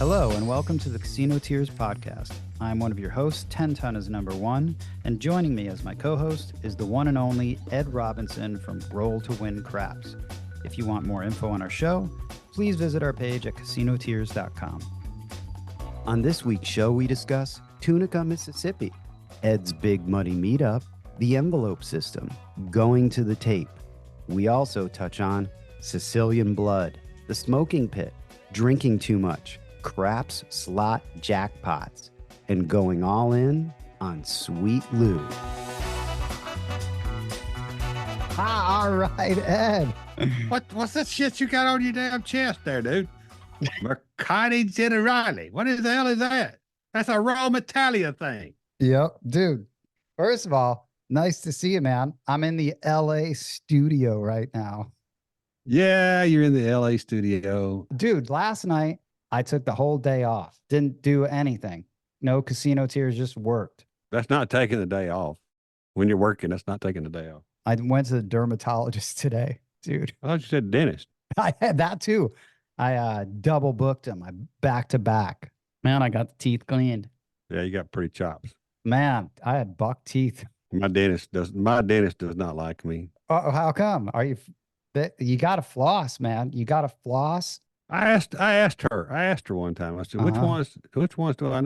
Hello, and welcome to the Casino Tears podcast. I'm one of your hosts, 10 Ton is number one, and joining me as my co-host is the one and only Ed Robinson from Roll to Win Craps. If you want more info on our show, please visit our page at casinotears.com. On this week's show, we discuss Tunica, Mississippi, Ed's Big Muddy Meetup, the envelope system, going to the tape. We also touch on Sicilian blood, the smoking pit, drinking too much, craps, slot, jackpots, and going all in on Sweet Lou. All right, Ed. What's that shit you got on your damn chest there, dude? Mercati Generale. What the hell is that? That's a raw Metallia thing. Yep, dude. First of all, nice to see you, man. I'm in the LA studio right now. Yeah, you're in the LA studio. Dude, last night I took the whole day off. Didn't do anything. No Casino Tears, just worked. That's not taking the day off. When you're working, that's not taking the day off. I went to the dermatologist today, dude. I thought you said dentist. I had that too. I double booked them. I back to back. Man, I got the teeth cleaned. Yeah, you got pretty chops. Man, I had buck teeth. My dentist does not like me. How come? You got to floss, man. You got to floss. I asked her one time. I said, which ones do I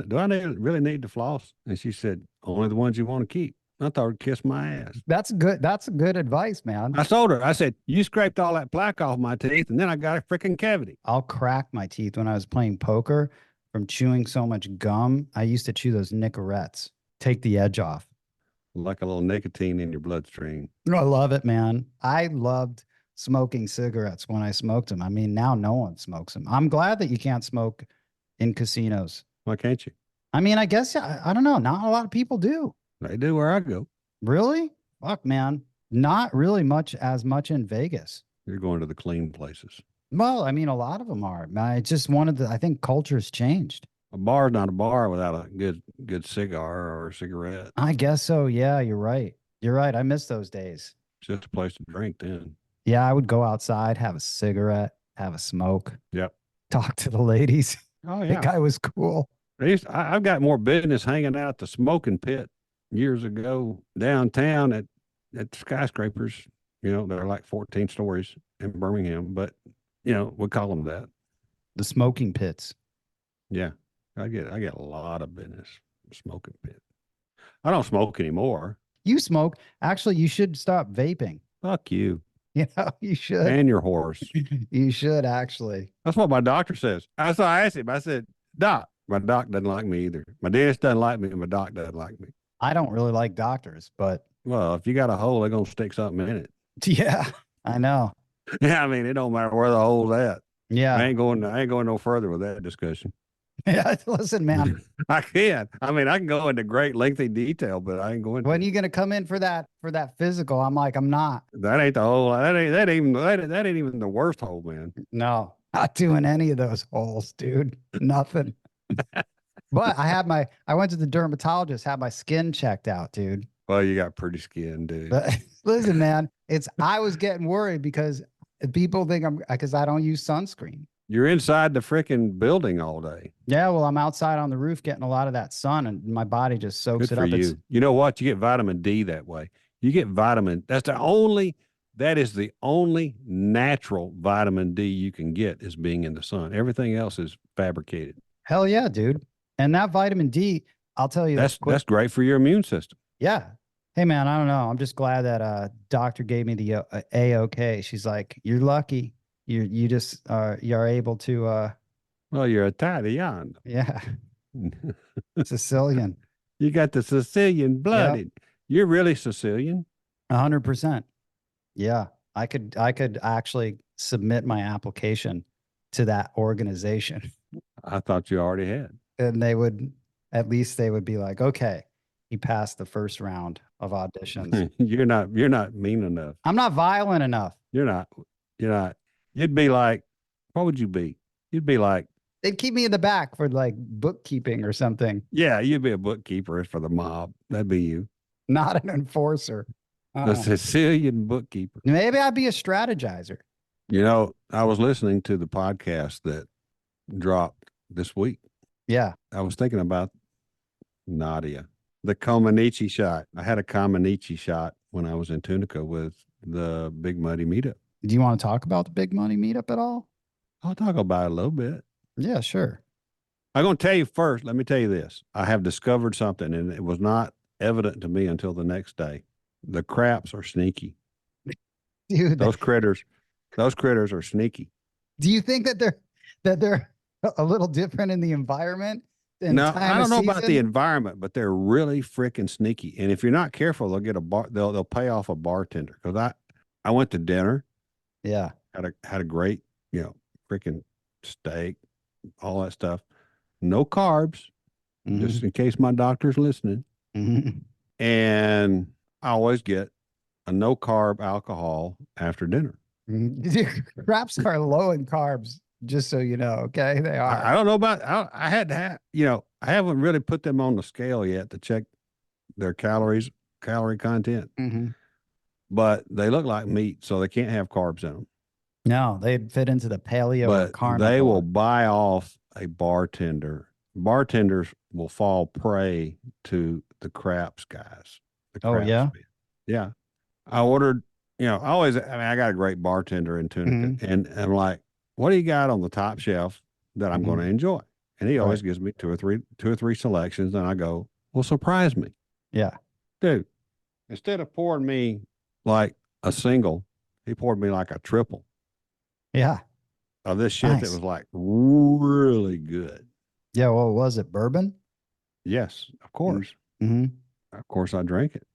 really need to floss? And she said, only the ones you want to keep. I thought I'd kiss my ass. That's good. That's good advice, man. I told her, I said, you scraped all that plaque off my teeth, and then I got a freaking cavity. I'll crack my teeth when I was playing poker from chewing so much gum. I used to chew those Nicorettes. Take the edge off. Like a little nicotine in your bloodstream. I love it, man. I loved smoking cigarettes when I smoked them. I mean, now no one smokes them. I'm glad that you can't smoke in casinos. Why can't you? I mean, I guess, I don't know. Not a lot of people do. They do where I go. Really? Fuck, man. Not really as much in Vegas. You're going to the clean places. Well, I mean, a lot of them are. I just I think culture's changed. A bar is not a bar without a good cigar or a cigarette. I guess so. Yeah, you're right. You're right. I miss those days. It's just a place to drink then. Yeah, I would go outside, have a cigarette, have a smoke. Yep. Talk to the ladies. Oh, yeah. That guy was cool. I've got more business hanging out the smoking pit years ago downtown at skyscrapers. You know, they're like 14 stories in Birmingham, but, you know, we call them that. The smoking pits. Yeah. I get a lot of business smoking pit. I don't smoke anymore. You smoke. Actually, you should stop vaping. Fuck you. You know, you should. And your horse. You should, actually. That's what my doctor says. I asked him, I said, Doc, my doc doesn't like me either. My dentist doesn't like me, and my doc doesn't like me. I don't really like doctors, but. Well, if you got a hole, they're going to stick something in it. Yeah, I know. Yeah, I mean, it don't matter where the hole's at. Yeah. I ain't going no further with that discussion. Yeah, listen, man. I can. I mean, I can go into great lengthy detail, but I ain't going to. When are you gonna come in for that physical? I'm like, I'm not. That ain't the hole. That ain't even the worst hole, man. No, not doing any of those holes, dude. Nothing. But I went to the dermatologist, had my skin checked out, dude. Well, you got pretty skin, dude. But listen, man, I was getting worried because people think because I don't use sunscreen. You're inside the freaking building all day. Yeah, well, I'm outside on the roof getting a lot of that sun, and my body just soaks it up. You know what? You get vitamin D that way. You get vitamin. That is the only natural vitamin D you can get is being in the sun. Everything else is fabricated. Hell yeah, dude. And that vitamin D, I'll tell you. That's great for your immune system. Yeah. Hey, man, I don't know. I'm just glad that doctor gave me the A-OK. She's like, you're lucky. You're able to. Well, you're Italian. Yeah. Sicilian. You got the Sicilian blood. Yep. You're really Sicilian. 100%. Yeah. I could actually submit my application to that organization. I thought you already had. And they would be like, okay, he passed the first round of auditions. You're not mean enough. I'm not violent enough. You're not. You'd be like, what would you be? You'd be like, they'd keep me in the back for like bookkeeping or something. Yeah, you'd be a bookkeeper for the mob. That'd be you. Not an enforcer. A Sicilian bookkeeper. Maybe I'd be a strategizer. You know, I was listening to the podcast that dropped this week. Yeah. I was thinking about Nadia, the Comaneci shot. I had a Comaneci shot when I was in Tunica with the Big Muddy Meetup. Do you want to talk about the Big Money Meetup at all? I'll talk about it a little bit. Yeah, sure. I'm going to tell you first. Let me tell you this. I have discovered something, and it was not evident to me until the next day. The craps are sneaky. Dude, Those critters are sneaky. do you think that they're a little different in the environment and No, time I of don't know about the season? environment, but they're really freaking sneaky. And if you're not careful, they'll get a bar. They'll pay off a bartender. Because I went to dinner, Yeah. had a great, freaking steak, all that stuff. No carbs, just in case my doctor's listening. Mhm. And I always get a no carb alcohol after dinner. Dude, craps are low in carbs, just so you know. Okay, they are. I don't know about. I had to have. I haven't really put them on the scale yet to check their calorie content. Mhm. But they look like meat, so they can't have carbs in them. No, they'd fit into the paleo or But carnivore. they will buy off a bartender. Bartenders will fall prey to the craps guys. The Oh, craps yeah? Yeah. I ordered, I got a great bartender in Tunica, Mhm. and I'm like, what do you got on the top shelf that I'm going to enjoy? And he always Right. gives me two or three selections, and I go, well, surprise me. Yeah. Dude, instead of pouring me like a single, he poured me like a triple Yeah. of this shit that Nice. was like really good. Yeah. What was it? Bourbon? Yes, of course. Mm-hmm. Of course, I drank it.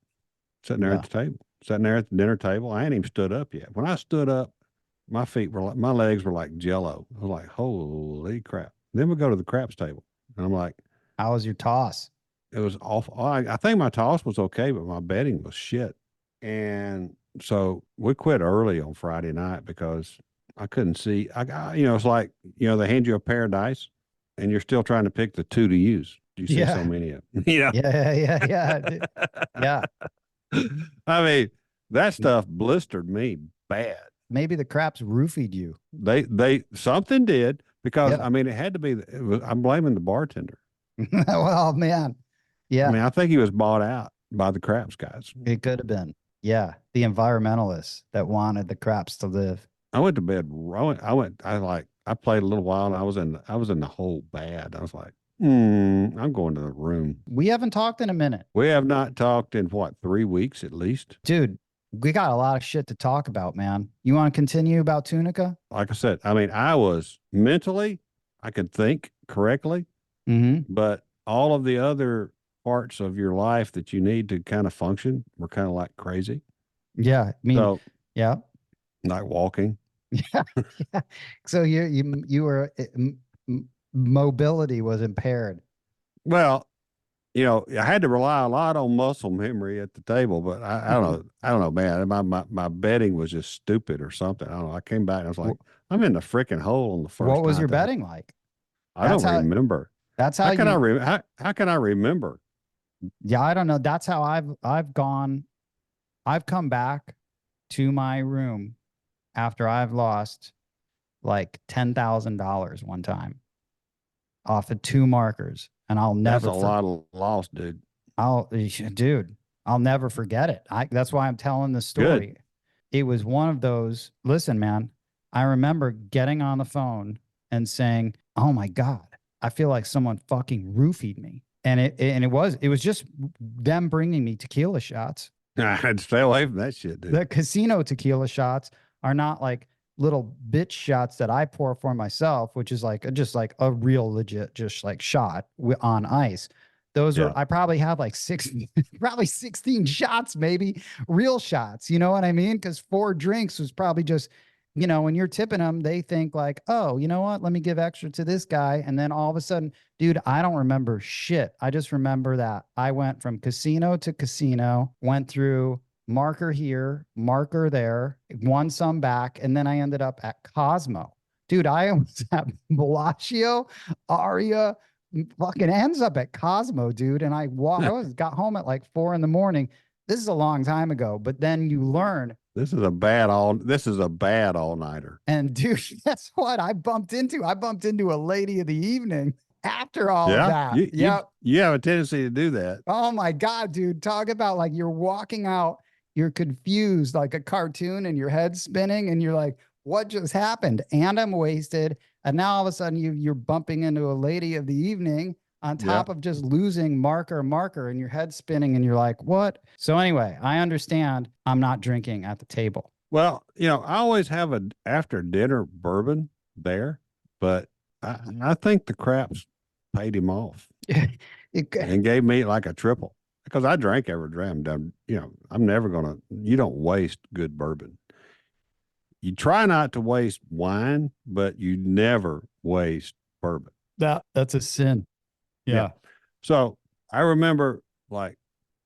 Sitting there Yeah. at the table, sitting there at the dinner table. I ain't even stood up yet. When I stood up, my legs were like jello. I was like, holy crap. Then we go to the craps table. And I'm like, How was your toss? it was awful. I think my toss was okay, but my betting was shit. And so we quit early on Friday night because I couldn't see. It's like, they hand you a pair of dice and you're still trying to pick the two to use. You see so Yeah. many of them. Yeah. Yeah. I mean, that stuff blistered me bad. Maybe the craps roofied you. They something did because Yeah. I mean it had to be. I'm blaming the bartender. Well, man. Yeah. I mean, I think he was bought out by the craps guys. It could have been. Yeah. The environmentalists that wanted the craps to live. I went to bed. I played a little while and I was in the hole bad. I was like, I'm going to the room. We haven't talked in a minute. We have not talked in 3 weeks at least. Dude, we got a lot of shit to talk about, man. You want to continue about Tunica? Like I said, I mean, I was mentally, I could think correctly, but all of the other parts of your life that you need to kind of function were kind of like crazy. Yeah. I mean, So, yeah. like walking. Yeah. So you were mobility was impaired. Well, I had to rely a lot on muscle memory at the table, but I don't know, man. My betting was just stupid or something. I don't know. I came back and I was like, I'm in the freaking hole on the first. What was night your that betting like? I don't remember. That's how how can how can I remember? Yeah, I don't know. That's how I've gone. I've come back to my room after I've lost like $10,000 one time off of 2 markers, and I'll never. That's a lot of loss, dude. I'll never forget it. That's why I'm telling the story. Good. It was one of those. Listen, man, I remember getting on the phone and saying, "Oh my God, I feel like someone fucking roofied me." And it was just them bringing me tequila shots. I'd stay away from that shit, dude. The casino tequila shots are not like little bitch shots that I pour for myself, which is like just like a real legit just like shot on ice. Those are, I probably have like probably 16 shots, maybe real shots. You know what I mean? Because 4 drinks was probably just, when you're tipping them, they think like, oh, you know what? Let me give extra to this guy. And then all of a sudden, dude, I don't remember shit. I just remember that I went from casino to casino, went through marker here, marker there, won some back. And then I ended up at Cosmo. Dude, I was at Bellagio, Aria, fucking ends up at Cosmo, dude. And I got home at like 4 in the morning. This is a long time ago, but then you learn This is a bad all-nighter. And dude, guess what? I bumped into a lady of the evening after all of Yeah. that. You you Yep. you have a tendency to do that. Oh my God, dude. Talk about like you're walking out, you're confused like a cartoon and your head's spinning and you're like, what just happened? And I'm wasted. And now all of a sudden you're bumping into a lady of the evening on Yeah. top of just losing marker and your head's spinning and you're like, what? So anyway, I understand I'm not drinking at the table. Well, I always have a after dinner bourbon there, but I think the craps paid him off It, and gave me like a triple because I drank every dram. I'm never you don't waste good bourbon. You try not to waste wine, but you never waste bourbon. that's a sin. Yeah. So I remember like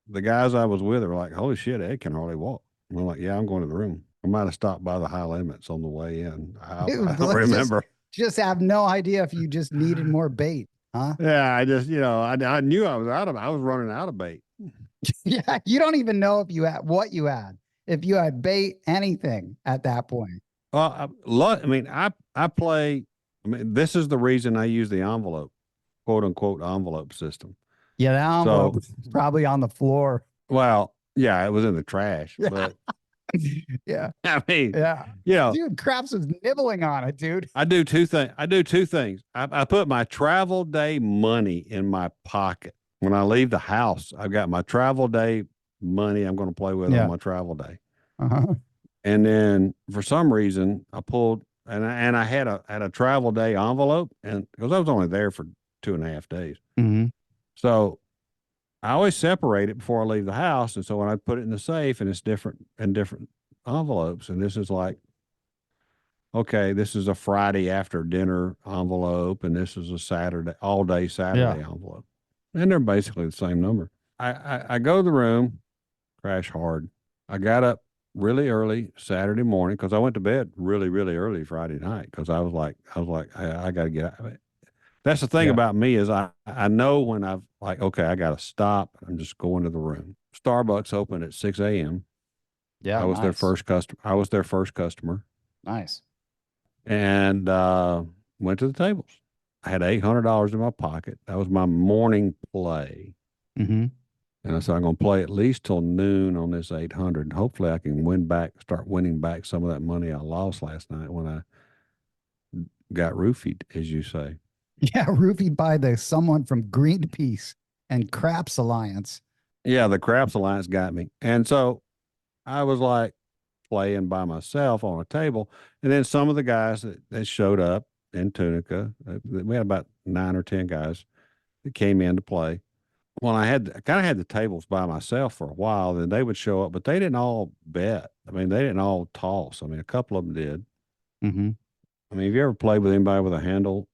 the guys I was with were like, holy shit, Ed can hardly walk. And I'm like, yeah, I'm going to the room. I might have stopped by the high limits on the way in. I Dude, don't let's remember. just have no idea if you just needed more bait, huh? Yeah, I just, I knew I was running out of bait. Yeah, you don't even know if you had what you had. If you had bait, anything at that point. Well, I play. This is the reason I use the envelope, quote unquote envelope system. Yeah, the envelope So, is probably on the floor. well, yeah, it was in the trash, Yeah. but Yeah. I mean, Yeah. Dude, Craps was nibbling on it, dude. I do two things. I put my travel day money in my pocket. When I leave the house, I've got my travel day money I'm going to play with on my travel day. Uh-huh. And then for some reason I pulled and I had a travel day envelope and because I was only there for 2.5 days. Mm-hmm. So I always separate it before I leave the house. And so when I put it in the safe and it's different envelopes, and this is like, okay, this is a Friday after dinner envelope, and this is a Saturday, all day Saturday envelope. And they're basically the same number. I go to the room, crash hard. I got up really early Saturday morning because I went to bed really, really early Friday night because I was like, I got to get out of it. That's the thing about me is I know when I've like, okay, I got to stop. I'm just going to the room. Starbucks opened at 6 a.m. Yeah. I was their first customer. I was their first customer. Nice. And went to the tables. I had $800 in my pocket. That was my morning play. Mm-hmm. And I said, I'm going to play at least till noon on this 800. And hopefully I can start winning back some of that money I lost last night when I got roofied, as you say. Yeah, roofied by someone from Greenpeace and Craps Alliance. Yeah, the Craps Alliance got me. And so I was like playing by myself on a table. And then some of the guys that showed up in Tunica, we had about 9 or 10 guys that came in to play. Well, I kind of had the tables by myself for a while, then they would show up, but they didn't all bet. I mean, they didn't all toss. I mean, a couple of them did. Mm-hmm. I mean, have you ever played with anybody with a handle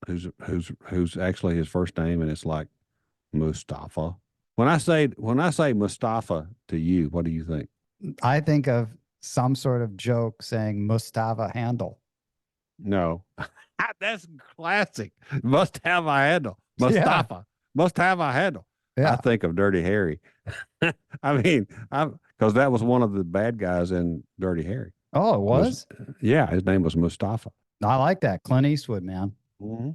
who's actually his first name and it's like Mustafa? When I say Mustafa to you, what do you think? I think of some sort of joke saying Mustafa handle. No, that's classic. Must have a handle. Mustafa must have a handle. Yeah. I think of Dirty Harry. I mean, because that was one of the bad guys in Dirty Harry. Oh, it was? Yeah, his name was Mustafa. I like that. Clint Eastwood, man. Mm-hmm.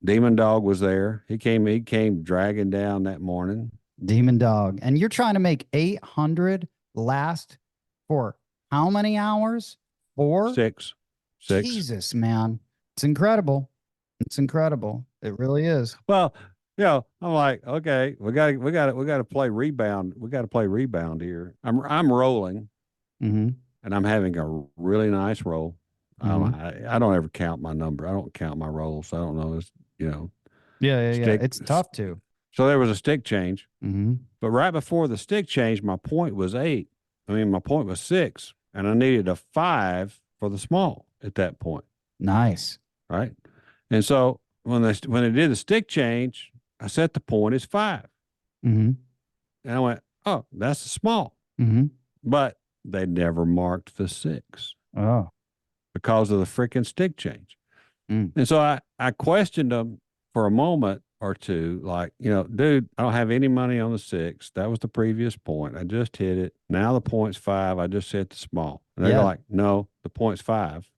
Demon Dog was there. He came dragging down that morning. Demon Dog. And you're trying to make 800 last for how many hours? 4? 6. Jesus, man. It's incredible. It's incredible. It really is. Well, I'm like, okay, we got to play rebound. We got to play rebound here. I'm rolling, mm-hmm. and I'm having a really nice roll. Mm-hmm. I don't ever count my number. I don't count my rolls. So I don't know. It's Yeah. It's tough to. So there was a stick change, mm-hmm. but right before the stick change, my point was 8. My point was 6, and I needed a 5 for the small at that point. Nice, right? And so when they did the stick change, I set the point as 5. Mm-hmm. And I went, oh, that's a small. Mm-hmm. But they never marked the 6. Oh. Because of the freaking stick change. Mm. And so I questioned them for a moment. or two, like, dude, I don't have any money on the 6. That was the previous point. I just hit it. Now the point's 5. I just hit the small. And they go like, no, the point's 5.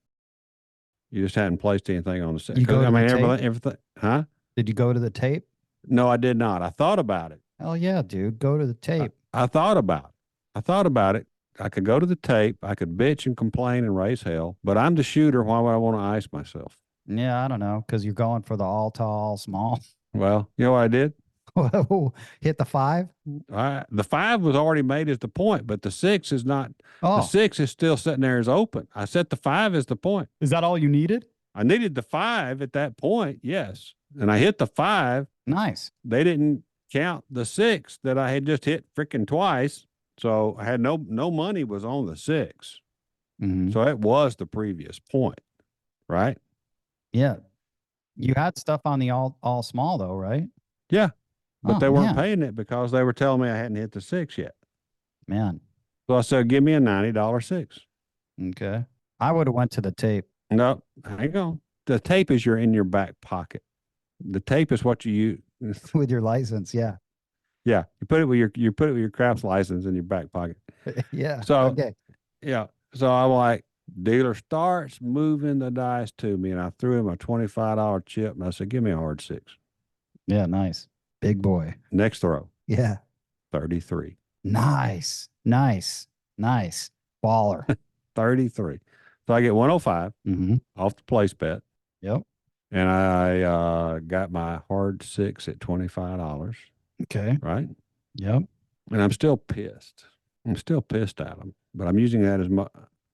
You just hadn't placed anything on the 6. You go to the tape? Everything, huh? Did you go to the tape? No, I did not. I thought about it. Hell yeah, dude. Go to the tape. I thought about it. I could go to the tape. I could bitch and complain and raise hell, but I'm the shooter. Why would I want to ice myself? Yeah, I don't know. Because you're going for the all tall, small. Well, you know what I did? Hit the 5? The 5 was already made as the point, but the 6 is not. Oh. The 6 is still sitting there as open. I set the 5 as the point. Is that all you needed? I needed the 5 at that point, yes. And I hit the 5. Nice. They didn't count the 6 that I had just hit freaking twice. So I had no money was on the 6. Mm-hmm. So it was the previous point, right? Yeah. You had stuff on the all small though, right? Yeah. But they weren't paying it because they were telling me I hadn't hit the 6 yet. Man. So I said, give me a $90 6. Okay. I would have went to the tape. No, hang on. The tape is in your back pocket. The tape is what you use with your license. Yeah. Yeah. You put it with your craps license in your back pocket. Yeah. So, okay. Yeah. So I'm like, dealer starts moving the dice to me, and I threw him a $25 chip, and I said, give me a hard 6. Yeah. Nice. Big boy. Next throw. Yeah. 33. Nice. Baller. 33. So I get 105 off the place bet. Yep. And I got my hard 6 at $25. Okay. Right? Yep. And I'm still pissed. I'm still pissed at them, but I'm using that as my.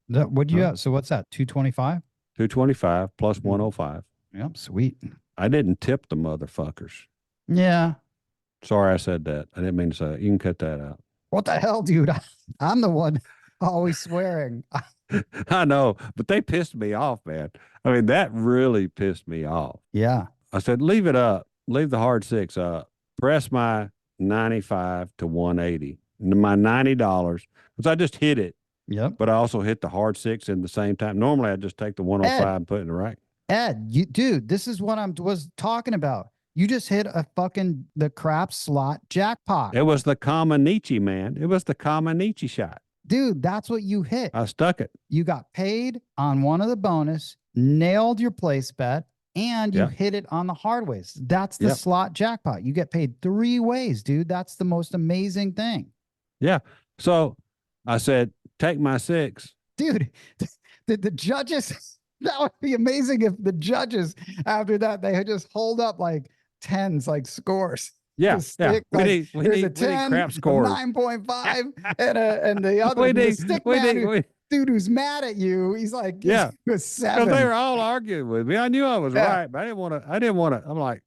What do you have? So what's that? 225? 225 plus 105. Yep. Sweet. I didn't tip the motherfuckers. Yeah. Sorry, I said that. I didn't mean to say that. You can cut that out. What the hell, dude? I'm the one always swearing. I know, but they pissed me off, man. I mean, that really pissed me off. Yeah. I said, leave it up. Leave the hard 6 up. Press my 95 to 180. My $90, because I just hit it. Yep. But I also hit the hard 6 in the same time. Normally, I just take the 105 and put it in the rack. Ed, dude, this is what I was talking about. You just hit the crap slot jackpot. It was the Comaneci, man. It was the Comaneci shot. Dude, that's what you hit. I stuck it. You got paid on one of the bonus, nailed your place bet, and you hit it on the hard ways. That's the slot jackpot. You get paid 3 ways, dude. That's the most amazing thing. Yeah. So I said, take my 6. Dude, the judges, that would be amazing if the judges, after that, they had just hold up like 10s, like scores. Yeah, stick, yeah. Like, we need 10, crap scores. 9.5, and the other dude who's mad at you, he's like, yeah, he was 7. Because they were all arguing with me. I knew I was right, but I didn't want to. I'm like,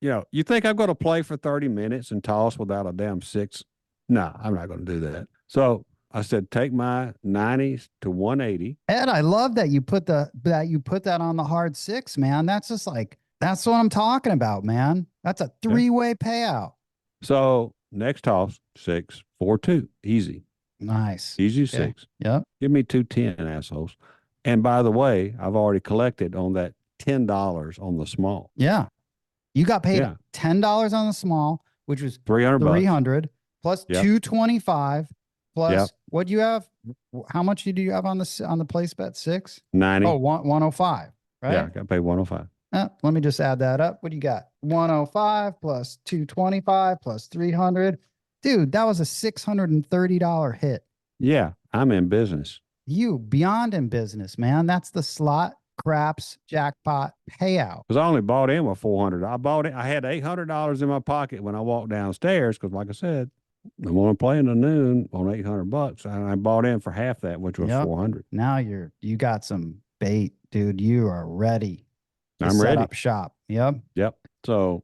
you think I'm going to play for 30 minutes and toss without a damn 6? No, I'm not going to do that. So I said, take my 90s to 180. Ed, I love that you put that on the hard 6, man. That's just like, that's what I'm talking about, man. That's a 3-way payout. So next toss, 6, 4, 2, easy. Nice. Easy 6. Yep. Give me 210, assholes. And by the way, I've already collected on that $10 on the small. Yeah. You got paid $10 on the small, which was 300 plus 225 plus what do you have? How much did you have on the place bet? 6? 90. Oh, 105, right? Yeah, I got paid 105. Let me just add that up. What do you got? 105 plus 225 plus 300. Dude, that was a $630 hit. Yeah, I'm in business. You beyond in business, man. That's the slot craps jackpot payout. Because I only bought in with 400. I had $800 in my pocket when I walked downstairs. Because like I said, I'm only playing the noon on $800, and I bought in for half that, which was 400. Now you got some bait, dude. You are ready. I'm ready. Set up shop. Yep. So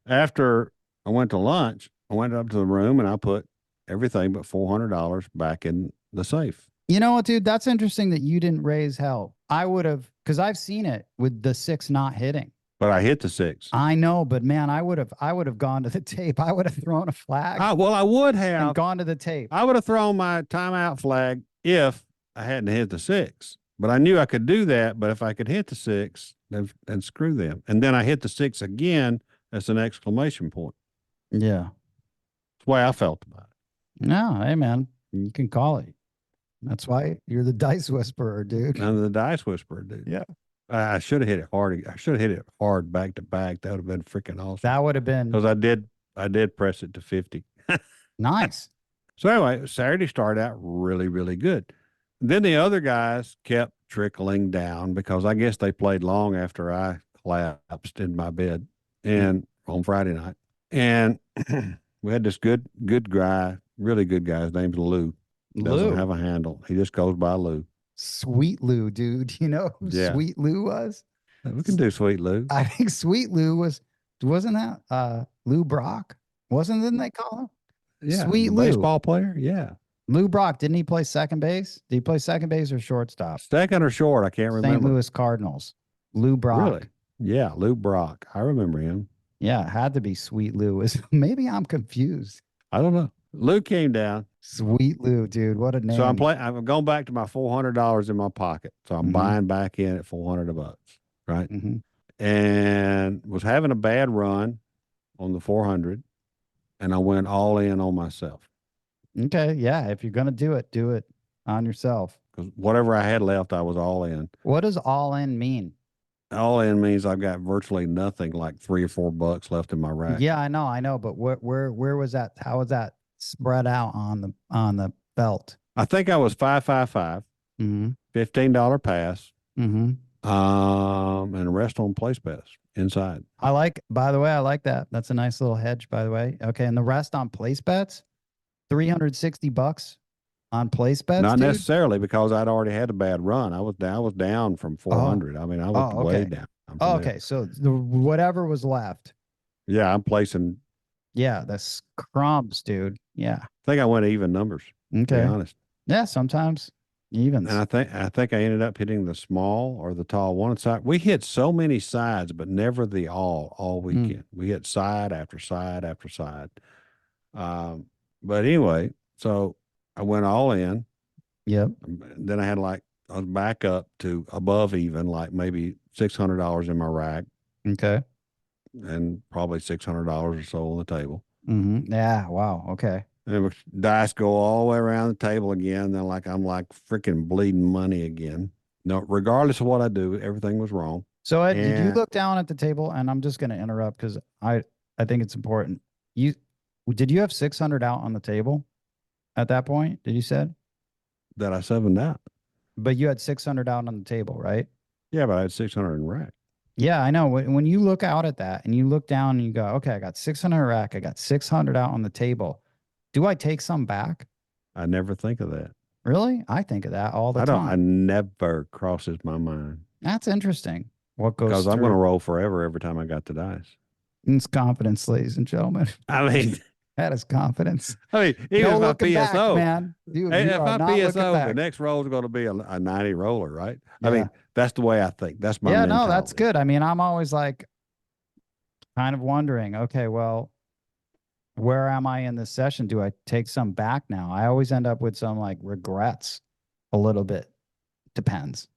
after I went to lunch, I went up to the room and I put everything but $400 back in the safe. You know what, dude? That's interesting that you didn't raise hell. I would have, because I've seen it with the 6 not hitting. But I hit the 6. I know, but man, I would have gone to the tape. I would have thrown a flag. Well, I would have and gone to the tape. I would have thrown my timeout flag if I hadn't hit the 6. But I knew I could do that. But if I could hit the 6, then screw them. And then I hit the 6 again That's an exclamation point. Yeah. That's the way I felt about it. No, hey man, you can call it. That's why you're the dice whisperer, dude. I'm the dice whisperer, dude. Yeah. I should have hit it hard. I should have hit it hard back to back. That would have been freaking awesome. That would have been because I did press it to 50. nice. So anyway, Saturday started out really, really good. Then the other guys kept trickling down because I guess they played long after I collapsed in my bed and on Friday night. And we had this good guy, really good guy. His name's Lou. Doesn't have a handle. He just goes by Lou. Sweet Lou, dude. You know who Sweet Lou was? We can do Sweet Lou. I think Sweet Lou wasn't that Lou Brock? Didn't they call him? Yeah. Sweet Lou. Baseball player? Yeah. Lou Brock, didn't he play second base? Did he play second base or shortstop? Second or short, I can't remember. St. Louis Cardinals. Lou Brock. Really? Yeah, Lou Brock. I remember him. Yeah, it had to be Sweet Lou. Maybe I'm confused. I don't know. Lou came down. Sweet Lou, dude. What a name. So I'm going back to my $400 in my pocket. So I'm buying back in at $400, right? And was having a bad run on the 400, and I went all in on myself. Okay, yeah. If you're gonna do it on yourself. Because whatever I had left, I was all in. What does all in mean? All in means I've got virtually nothing, like $3 or $4 left in my rack. Yeah, I know. But where was that? How was that spread out on the belt? I think I was 555, $15 pass, and the rest on place bets inside. By the way, I like that. That's a nice little hedge, by the way. Okay, and the rest on place bets, $360 on place bets. Not necessarily, because I'd already had a bad run. I was down from 400. I mean, I was way down. Okay, so whatever was left. Yeah, I'm placing. Yeah, that's crumbs, dude. Yeah, I think I went even numbers. Okay, to be honest. Yeah, sometimes evens. And I think I ended up hitting the small or the tall one side. We hit so many sides, but never the all weekend. We hit side after side after side. But anyway, so I went all in. Yep. Then I was back up to above even, like maybe $600 in my rack. Okay. And probably $600 or so on the table. Yeah. Wow. Okay. And dice go all the way around the table again. Then I'm like freaking bleeding money again. No, regardless of what I do, everything was wrong. So Ed, did you look down at the table? And I'm just going to interrupt because I think it's important. Did you have 600 out on the table at that point? Did you said that I 7'd out? But you had 600 out on the table, right? Yeah, but I had 600 in rack. Yeah, I know. When you look out at that and you look down and you go, okay, I got 600 rack, I got 600 out on the table. Do I take some back? I never think of that. Really? I think of that all the time. I never crosses my mind. That's interesting. What goes Because I'm going to roll forever every time I got the dice. It's confidence, ladies and gentlemen. I mean, that is confidence. I mean, even if my PSO, back, man. If my PSO, the next roll is going to be a 90 roller, right? Yeah. I mean, that's the way I think. That's my mentality. No, that's good. I mean, I'm always like kind of wondering, okay, well, where am I in this session? Do I take some back now? I always end up with some like regrets a little bit. Depends.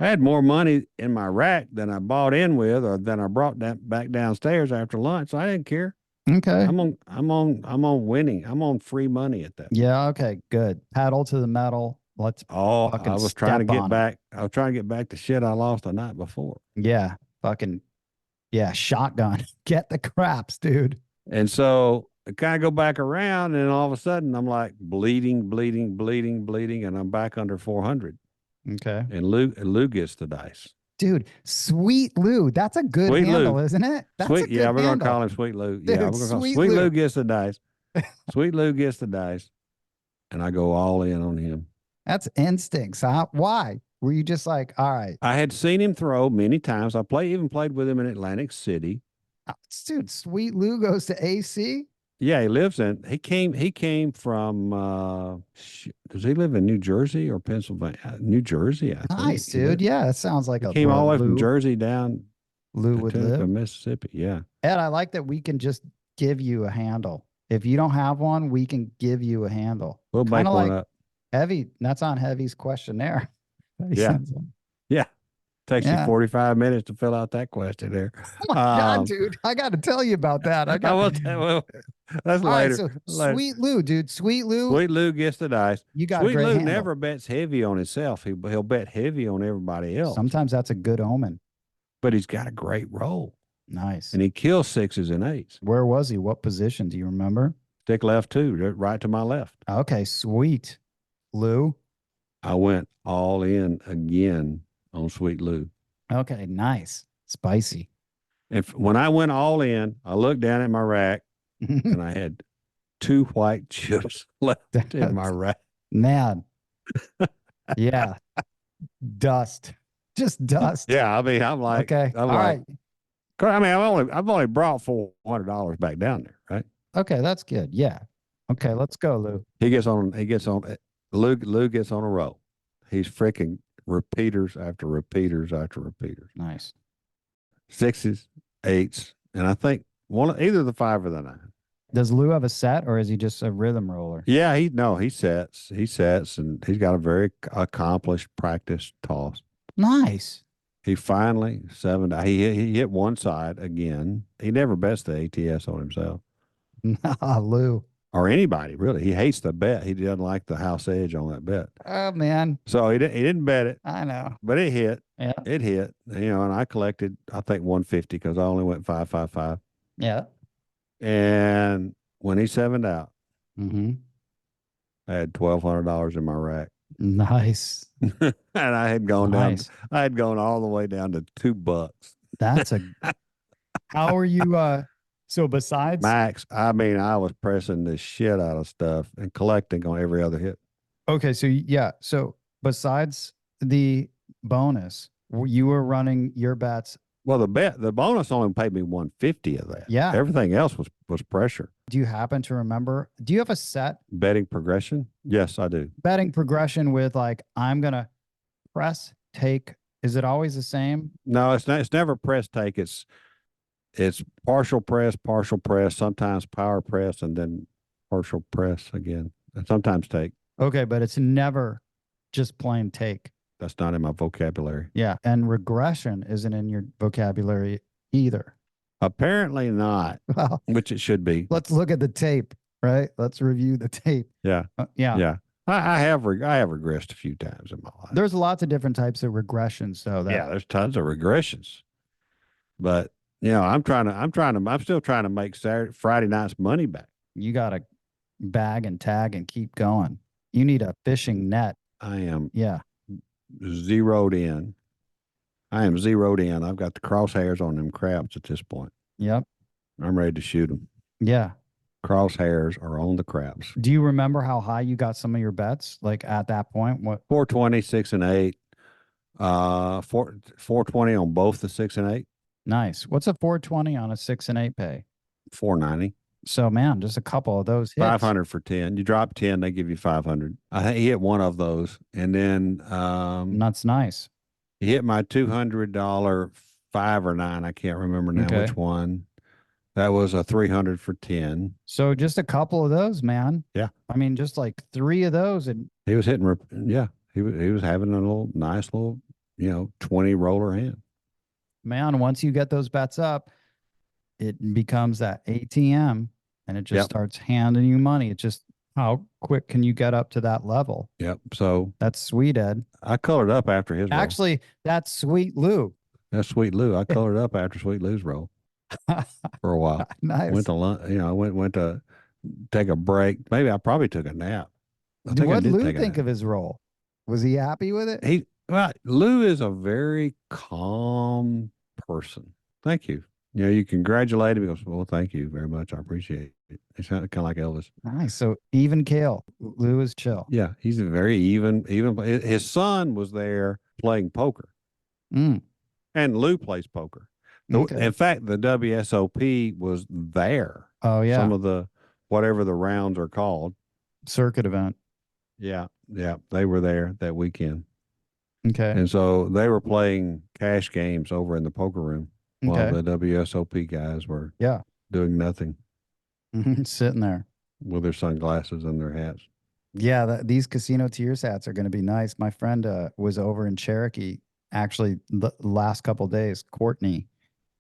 I had more money in my rack than I bought in with, or than I brought back downstairs after lunch. So I didn't care. Okay. I'm on winning. I'm on free money at that point. Yeah. Okay. Good. Paddle to the metal. Let's. I was trying to get back. I was trying to get back to shit I lost the night before. Yeah. Fucking. Yeah. Shotgun. Get the craps, dude. And so I kind of go back around, and all of a sudden I'm like bleeding, and I'm back under 400. Okay. And Lou gets the dice. Dude, Sweet Lou. That's a good handle, isn't it? That's we're going to call him Sweet Lou. Dude, yeah, we're going to call him Sweet Lou gets the dice. Sweet Lou gets the dice. And I go all in on him. That's instincts, huh? Why? Were you just like, all right? I had seen him throw many times. I even played with him in Atlantic City. Dude, Sweet Lou goes to AC? Yeah, he came from, does he live in New Jersey or Pennsylvania? New Jersey, I think. Nice, dude. Yeah, that sounds like he came all the way from Jersey down Lou would Tunica, live. Mississippi. Yeah. Ed, I like that we can just give you a handle. If you don't have one, we can give you a handle. We'll make one up. Heavy, that's on Heavy's questionnaire. Yeah. Yeah. Takes you Yeah. 45 minutes to fill out that questionnaire. Oh my God, dude. I got to tell you about that. I will tell. Well, that's All right. later. So Later. Sweet Lou, dude. Sweet Lou. Sweet Lou gets the dice. You got a Sweet great Lou handle. never bets heavy on himself. He'll bet heavy on everybody else. Sometimes that's a good omen. But he's got a great roll. Nice. And he kills 6s and 8s. Where was he? What position? Do you remember? Stick left 2, right to my left. Okay, sweet. Lou. I went all in again on Sweet Lou. Okay, nice. Spicy. When I went all in, I looked down at my rack and I had 2 white chips left in my rack. Man. Yeah. Dust. Just dust. Yeah, I mean, I'm like, okay. I'm all like, right. I mean, I've only brought $400 back down there, right? Okay, that's good. Yeah. Okay, let's go, Lou. Lou gets on a roll. He's freaking repeaters after repeaters after repeaters. Nice. 6s, 8s, and I think either the 5 or the 9. Does Lou have a set or is he just a rhythm roller? Yeah, he sets, and he's got a very accomplished practice toss. Nice. He finally 7. He hit one side again. He never bets the ATS on himself. Nah, Lou. Or anybody, really. He hates the bet. He doesn't like the house edge on that bet. Oh, man. So he didn't bet it. I know. But it hit. Yeah. It hit. And I collected, I think, 150 because I only went 5-5-5. Yeah. And when he 7'd out, Mm-hmm. I had $1,200 in my rack. Nice. And I had gone Nice. down. I had gone all the way down to $2. That's how are you? So besides max, I mean, I was pressing the shit out of stuff and collecting on every other hit. Okay, so yeah, so besides the bonus, you were running your bets. Well, the bonus only paid me 150 of that. Yeah. Everything else was pressure. Do you happen to remember? Do you have a set Betting progression? Yes, I do. betting progression with like I'm gonna press take? Is it always the same? No, it's not. It's never press take. It's partial press, sometimes power press, and then partial press again, and sometimes take. Okay, but it's never just plain take. That's not in my vocabulary. Yeah, and regression isn't in your vocabulary either. Apparently not, Well, which it should be. let's look at the tape, right? Let's review the tape. Yeah. Yeah. Yeah. I have regressed a few times in my life. There's lots of different types of regressions, so that Yeah, there's tons of regressions. But I'm still trying to make Friday night's money back. you got to bag and tag and keep going. You need a fishing net. I am Yeah. zeroed in. I've got the crosshairs on them crabs at this point. Yep. I'm ready to shoot them. Yeah. Crosshairs are on the crabs. Do you remember how high you got some of your bets? Like at that point, what? 420, 6 and 8. 420 on both the 6 and 8. Nice. What's a 420 on a 6 and 8 pay? 490. So man, just a couple of those hits. 500 for 10. You drop 10, they give you 500. I think he hit one of those, and then That's nice. he hit my $200 5 or 9. I can't remember now Okay. which one. That was a 300 for 10. So just a couple of those, man. Yeah. I mean, just like 3 of those, and He was hitting. Yeah, he was having a nice little 20 roller hand. man, once you get those bets up, it becomes that ATM, and it just Yep. starts handing you money. It's just how quick can you get up to that level? Yep. So That's sweet, Ed. I colored up after his roll. Actually, that's sweet Lou. That's Sweet Lou. I colored up after Sweet Lou's roll for a while. Nice. Went to lunch. I went to take a break. Maybe I probably took a nap. I think I What did Lou take a think nap. of his role? Was he happy with it? Lou is a very calm person. Thank you. You congratulate him. He goes, well, thank you very much. I appreciate it. He sounded kind of like Elvis. Nice. So even kale. Lou is chill. Yeah, he's a very even. His son was there playing poker, Mm, and Lou plays poker. okay. In fact, the WSOP was there. Oh yeah. Some of the whatever the rounds are called. Circuit event. Yeah, they were there that weekend, Okay. and so they were playing cash games over in the poker room while Okay. the WSOP guys were Yeah. doing nothing Sitting there. with their sunglasses and their hats. Yeah, these casino tiers hats are going to be nice. My friend was over in Cherokee actually the last couple days, Courtney,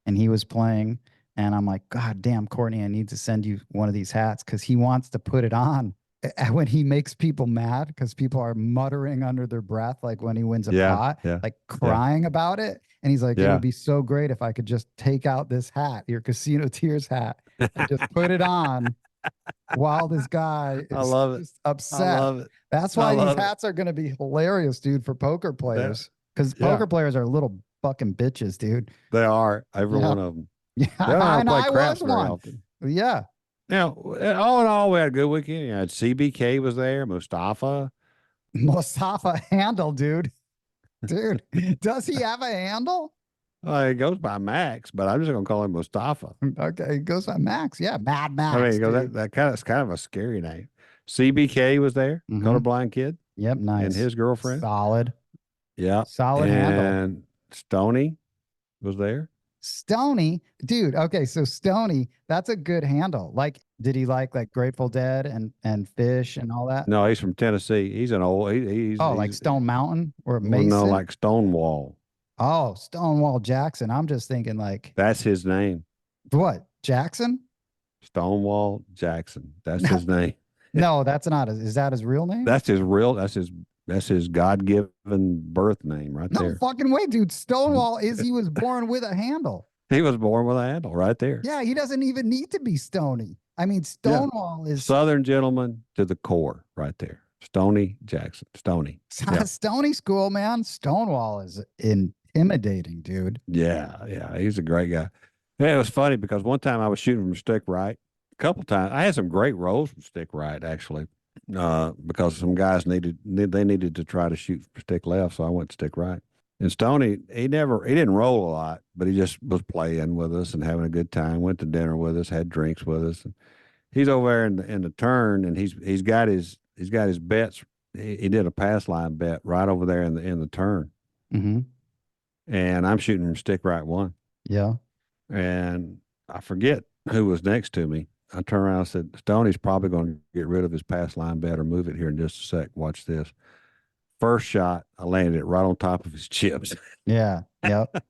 and he was playing. And I'm like, God damn, Courtney, I need to send you one of these hats because he wants to put it on when he makes people mad because people are muttering under their breath, like when he wins a Yeah, pot, yeah, like yeah, crying about it. And he's like, it would yeah. be so great if I could just take out this hat, your Casino Tears hat, and just put it on while this guy I is love it. just I upset. love it. That's I why these love it. hats are going to be hilarious, dude, for poker Yeah, players. Because yeah. poker players are little fucking bitches, dude. They are, every Yeah. one of them. They don't Yeah. have to And play I was craps very one. often. Yeah. Now, all in all, we had a good weekend. You had CBK was there, Mustafa. Mustafa handle, dude. Dude, does he have a handle? He goes by Max, but I'm just gonna call him Mustafa. Okay, he goes by Max. Yeah, Mad I mean, Max, dude. that kind of it's kind of a scary name. CBK was there, Mm-hmm. colorblind kid, Yep, and nice. his girlfriend. Solid. Yeah, Solid handle. and Stony was there. Stony, dude. Okay, so Stony, that's a good handle. Like, did he like Grateful Dead and Fish and all that? No, he's from Tennessee. He's an old. Oh, like He's Stone Mountain or well, no, Mason? like Stonewall. Oh, Stonewall Jackson. I'm just thinking like That's his name. what? Jackson? Stonewall Jackson. That's his name. No, that's not. Is that his real name? That's his real. That's his God given birth name right No there. fucking way, dude. Stonewall is he was born with a handle. He was born with a handle right there. Yeah, he doesn't even need to be Stony. I mean, Yeah. Stonewall is Southern gentleman to the core right there. Stony Jackson. Stony. Yeah. Stony school, man. Stonewall is intimidating, dude. Yeah. Yeah. He's a great guy. Yeah, it was funny because one time I was shooting from stick right. A couple times I had some great rolls from stick right actually. Because some guys needed to try to shoot for stick left, so I went stick right. And Stoney, he didn't roll a lot, but he just was playing with us and having a good time. Went to dinner with us, had drinks with us. And he's over there in the turn, and he's got his bets. He did a pass line bet right over there in the turn, Mm-hmm. and I'm shooting from stick right one, Yeah. and I forget who was next to me. I turned around and said, Stoney's probably going to get rid of his pass line bet or move it here in just a sec. Watch this. First shot, I landed it right on top of his chips. Yeah. Yep.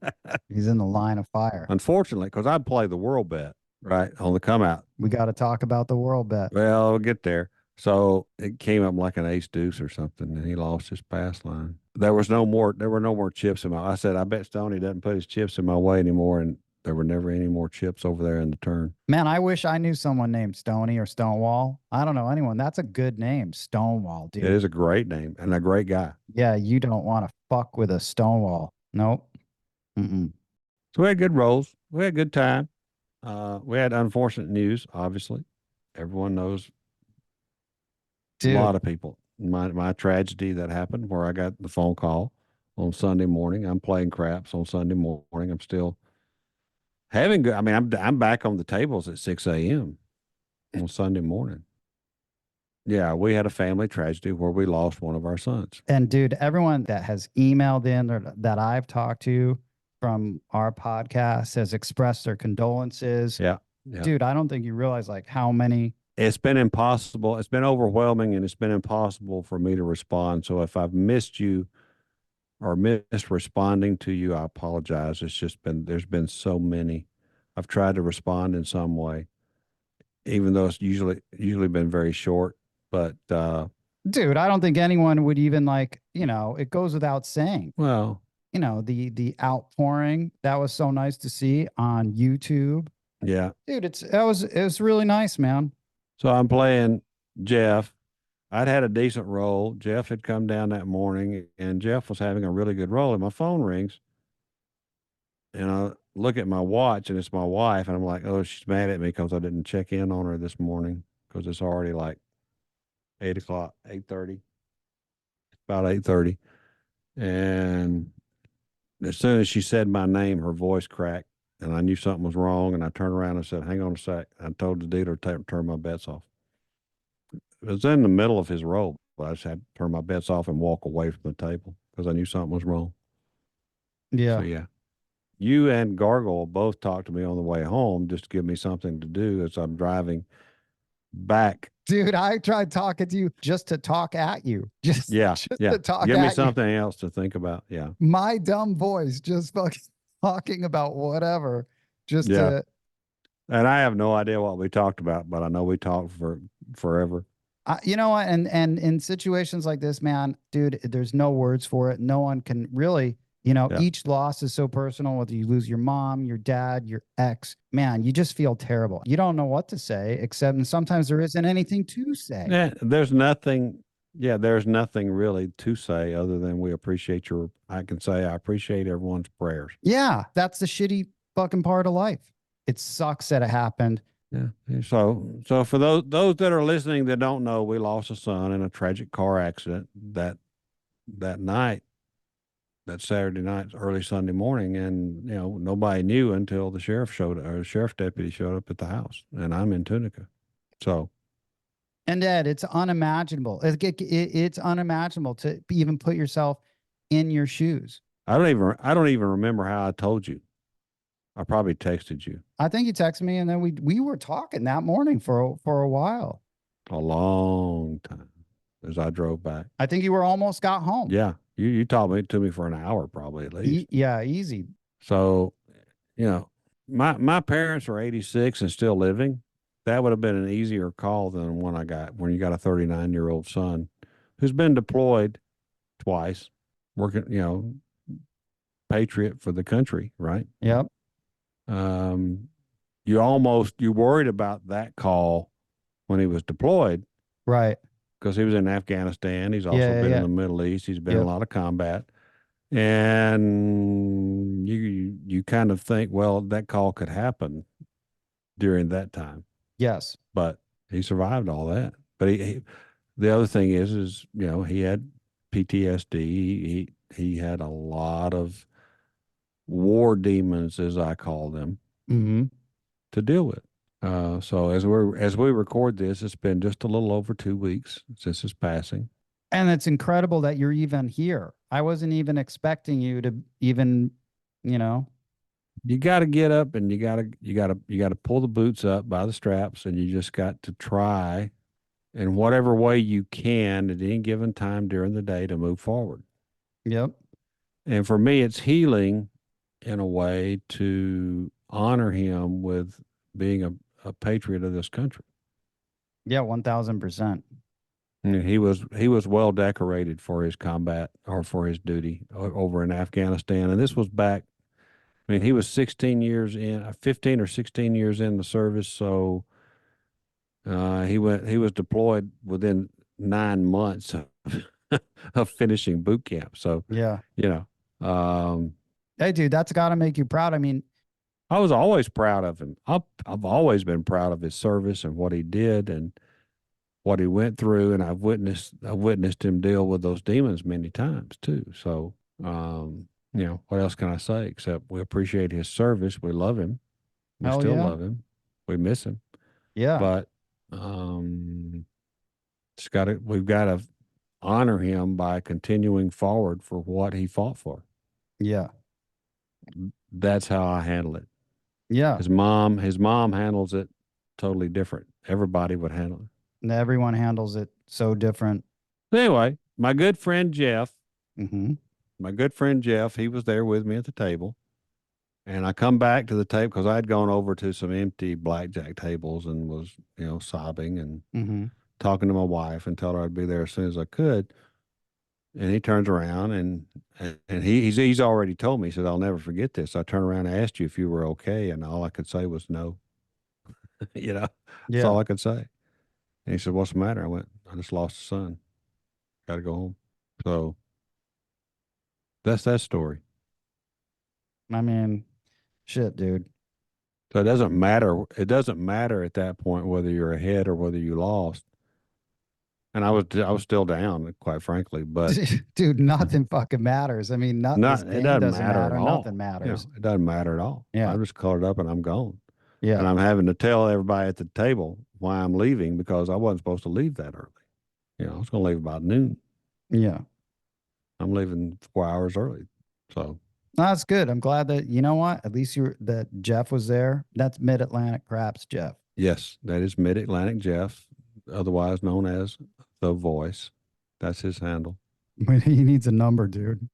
He's in the line of fire. Unfortunately, because I'd play the world bet right on the come out. We got to talk about the world bet. Well, we'll get there. So it came up like an ace deuce or something, and he lost his pass line. There were no more chips in my. I said, I bet Stoney doesn't put his chips in my way anymore, and there were never any more chips over there in the turn. Man, I wish I knew someone named Stony or Stonewall. I don't know anyone. That's a good name, Stonewall, dude. It is a great name and a great guy. Yeah, you don't want to fuck with a Stonewall. Nope. Mm-mm. So we had good rolls. We had a good time. We had unfortunate news, obviously. Everyone knows Dude. a lot of people. My tragedy that happened where I got the phone call on Sunday morning. I'm playing craps on Sunday morning. I'm still having good. I mean, I'm back on the tables at 6 a.m. on Sunday morning. Yeah, we had a family tragedy where we lost one of our sons. And dude, everyone that has emailed in or that I've talked to from our podcast has expressed their condolences. Yeah. Yeah. Dude, I don't think you realize like how many. It's been impossible. It's been overwhelming, and it's been impossible for me to respond. So if I've missed you or missed responding to you, I apologize. It's just there's been so many. I've tried to respond in some way, even though it's usually been very short. But dude, I don't think anyone would even like, it goes without saying. Well, the outpouring that was so nice to see on YouTube. Yeah, dude, it was really nice, man. So I'm playing Jeff. I'd had a decent roll. Jeff had come down that morning, and Jeff was having a really good roll. And my phone rings, and I look at my watch, and it's my wife, and I'm like, "Oh, she's mad at me because I didn't check in on her this morning because it's already like 8:00, 8:30, about 8:30." And as soon as she said my name, her voice cracked, and I knew something was wrong. And I turned around and said, "Hang on a sec." I told the dealer to turn my bets off. It was in the middle of his roll, but I just had to turn my bets off and walk away from the table because I knew something was wrong. Yeah. So, yeah. You and Gargoyle both talked to me on the way home just to give me something to do as I'm driving back Dude, I tried talking to you just to talk at you. Just Yeah, yeah. to talk Give me at you. something else to think about. Yeah, My dumb voice just fucking talking about whatever. Just yeah. to And I have no idea what we talked about, but I know we talked for forever. you know what? And in situations like this, man, dude, there's no words for it. No one can really, Yeah. each loss is so personal. Whether you lose your mom, your dad, your ex, man, you just feel terrible. You don't know what to say, except and sometimes there isn't anything to say. Yeah, there's nothing. Yeah, there's nothing really to say other than we appreciate your. I can say I appreciate everyone's prayers. Yeah, that's the shitty fucking part of life. It sucks that it happened. Yeah. So for those that are listening that don't know, we lost a son in a tragic car accident that night, that Saturday night, early Sunday morning, and nobody knew until the sheriff deputy showed up at the house, and I'm in Tunica. So And Ed, it's unimaginable. It's unimaginable to even put yourself in your shoes. I don't even remember how I told you. I probably texted you I think you texted me, and then we were talking that morning for a while. a long time as I drove back. I think you were almost got home. Yeah, you talked to me for an hour probably at least. Yeah, easy. So, my parents are 86 and still living. That would have been an easier call than one I got when you got a 39-year-old son who's been deployed twice, working, patriot for the country, right? Yep. You worried about that call when he was deployed, Right. because he was in Afghanistan. He's also been in the Middle East. He's been in a lot of combat. And you kind of think, well, that call could happen during that time. Yes. But he survived all that. But the other thing is he had PTSD. He had a lot of war demons, as I call them, to deal with. So as we record this, it's been just a little over 2 weeks since his passing. And it's incredible that you're even here. I wasn't even expecting you to even, You got to get up and you got to pull the boots up by the straps, and you just got to try in whatever way you can at any given time during the day to move forward. Yep. And for me, it's healing in a way to honor him with being a patriot of this country. Yeah, 1000%. He was well decorated for his combat or for his duty over in Afghanistan. And this was back, he was 15 or 16 years in the service. So he was deployed within 9 months of finishing boot camp. So, yeah. Hey, dude, that's got to make you proud. I mean, I was always proud of him. I've always been proud of his service and what he did and what he went through, and I've witnessed him deal with those demons many times too. So, what else can I say except we appreciate his service. We love him. We still love him. We miss him. Yeah. But we've got to honor him by continuing forward for what he fought for. Yeah. That's how I handle it. Yeah. His mom handles it totally different. Everybody would handle it. And everyone handles it so different. Anyway, my good friend Jeff, Mm-hmm. He was there with me at the table. And I come back to the table because I had gone over to some empty blackjack tables and was, sobbing and talking to my wife and told her I'd be there as soon as I could. And he turns around and he's already told me, he said, "I'll never forget this. I turned around and asked you if you were okay, and all I could say was no." That's all I could say. And he said, "What's the matter?" I went, "I just lost a son. Got to go home." So that's that story. I mean, shit, dude. So it doesn't matter. It doesn't matter at that point whether you're ahead or whether you lost. And I was still down, quite frankly. But dude, nothing fucking matters. I mean, it doesn't matter at all. Nothing matters. It doesn't matter at all. Yeah. I'm just colored up and I'm gone. Yeah. And I'm having to tell everybody at the table why I'm leaving because I wasn't supposed to leave that early. I was going to leave about noon. Yeah. I'm leaving 4 hours early. So that's good. I'm glad that, you know what? At least that Jeff was there. That's Mid-Atlantic Craps, Jeff. Yes, that is Mid-Atlantic Jeff. otherwise known as The Voice. That's his handle. He needs a number, dude.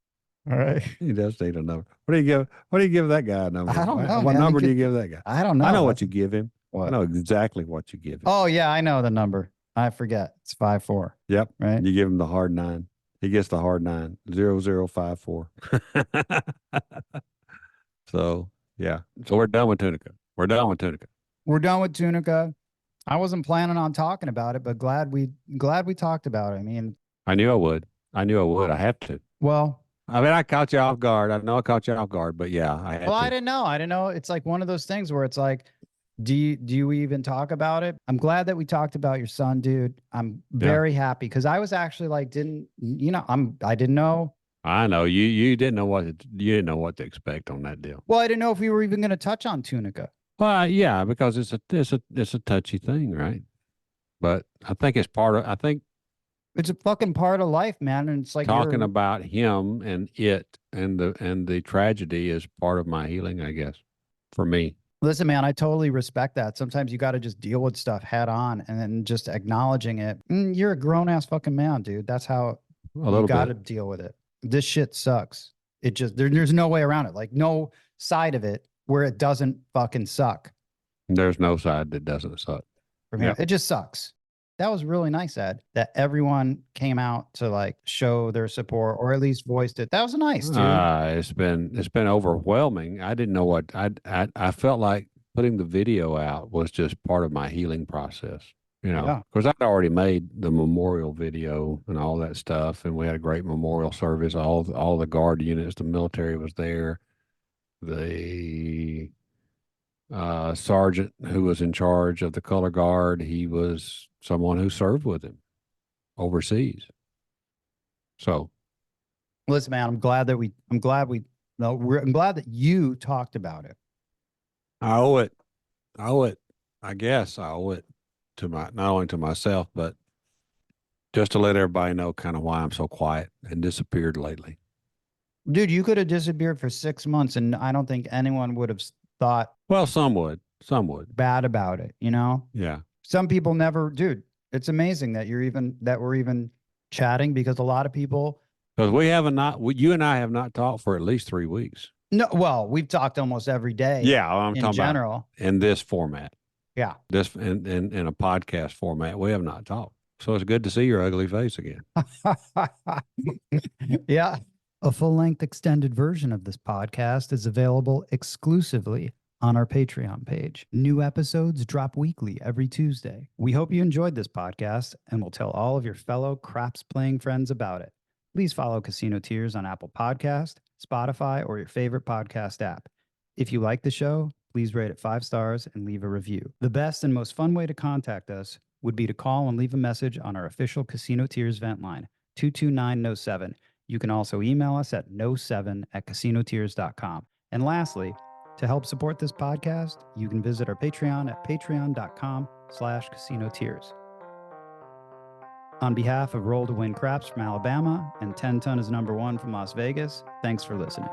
All right. He does need a number. What do you give? What do you give that guy a number? I don't know, What man. number do you give that guy? I don't know. I know what That's- you give him. I What? know exactly what you give him. Oh, yeah, I know the number. I forget. It's 54. Yep. Right. You give him the hard 9. He gets the hard 9. 0054. So yeah. So we're done with Tunica. We're done with Tunica. We're done with Tunica. I wasn't planning on talking about it, but glad we talked about it. I mean, I knew I would. I have to. well, I mean, I caught you off guard. I know I caught you off guard, but yeah, I had well, to. I didn't know. I didn't know. It's like one of those things where it's like, do you even talk about it? I'm glad that we talked about your son, dude. I'm very happy because I was actually like, I didn't know. I know you didn't know what to expect on that deal. Well, I didn't know if we were even going to touch on Tunica. Well, yeah, because it's a touchy thing, right? But I think it's It's a fucking part of life, man. And it's like talking about him and the tragedy is part of my healing, I guess, for me. Listen, man, I totally respect that. Sometimes you got to just deal with stuff head on and then just acknowledging it. You're a grown ass fucking man, dude. That's how you got to deal with it. This shit sucks. It just, there's no way around it. Like no side of it where it doesn't fucking suck. There's no side that doesn't suck. From here. It just sucks. That was really nice, Ed, that everyone came out to like show their support or at least voiced it. That was nice, dude. It's been overwhelming. I didn't know what I felt like putting the video out was just part of my healing process, because I'd already made the memorial video and all that stuff. And we had a great memorial service. All the guard units, the military was there. The sergeant who was in charge of the color guard, he was someone who served with him overseas. So, listen, man, I'm glad that you talked about it. I owe it. I guess I owe it to not only to myself, but just to let everybody know kind of why I'm so quiet and disappeared lately. Dude, you could have disappeared for 6 months and I don't think anyone would have thought. Well, some would bad about it, Yeah. Some people never, dude. It's amazing that we're even chatting because a lot of people. Because you and I have not talked for at least 3 weeks. No, well, we've talked almost every day. Yeah, I'm talking general. about in this format. Yeah. This in a podcast format, we have not talked. So it's good to see your ugly face again. Yeah. A full-length extended version of this podcast is available exclusively on our Patreon page. New episodes drop weekly every Tuesday. We hope you enjoyed this podcast and will tell all of your fellow craps-playing friends about it. Please follow Casino Tears on Apple Podcast, Spotify, or your favorite podcast app. If you like the show, please rate it 5 stars and leave a review. The best and most fun way to contact us would be to call and leave a message on our official Casino Tears vent line, 229-NO7. You can also email us at no7@casinotears.com. And lastly, to help support this podcast, you can visit our Patreon at patreon.com/casinotears. On behalf of Roll to Win Craps from Alabama and 10 Ton is #1 from Las Vegas, thanks for listening.